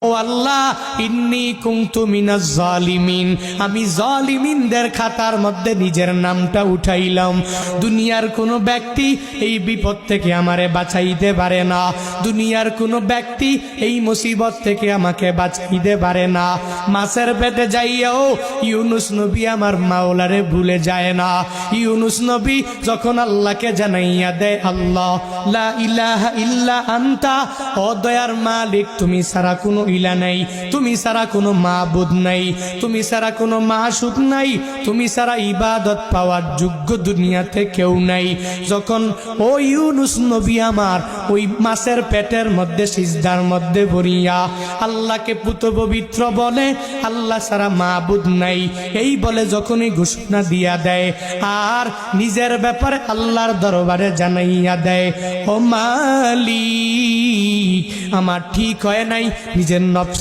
ও আল্লাহ, ইন্নী কুনতু মিনাজ জালিমিন, আমি জালিমিনদের খাতার মধ্যে নিজের নামটা উঠাইলাম। দুনিয়ার কোনো ব্যক্তি এই বিপদ থেকে আমারে বাঁচাইতে পারে না, দুনিয়ার কোনো ব্যক্তি এই মুসিবত থেকে আমাকে বাঁচাইতে পারে না। মাছের পেটে যাইয়াও ইউনুস নবী আমার মাওলারে ভুলে যায় না। ইউনুস নবী যখন আল্লাহকে জানাইয়া দেয়, আল্লাহ লা ইলাহা ইল্লা আনতা, ও দয়ার মালিক তুমি ছাড়া কোনো ইলা নাই, তুমি ছাড়া কোনো মাবুদ নাই, তুমি ছাড়া কোনো মাসুক নাই, তুমি ছাড়া ইবাদত পাওয়ার যোগ্য দুনিয়াতে কেউ নাই। যখন ও ইউনুস নবী আমার ওই মাছের পেটের মধ্যে সিজদার মধ্যে পড়িয়া আল্লাহকে পুত পবিত্র বলে, আল্লাহ ছাড়া মাবুদ নাই এই বলে যখনই ঘোষণা দিয়া দেয় আর নিজের ব্যাপারে আল্লাহর দরবারে জানাইয়া দেয়, ও মালিক আমার ঠিক হয় নাই, নিজের নফস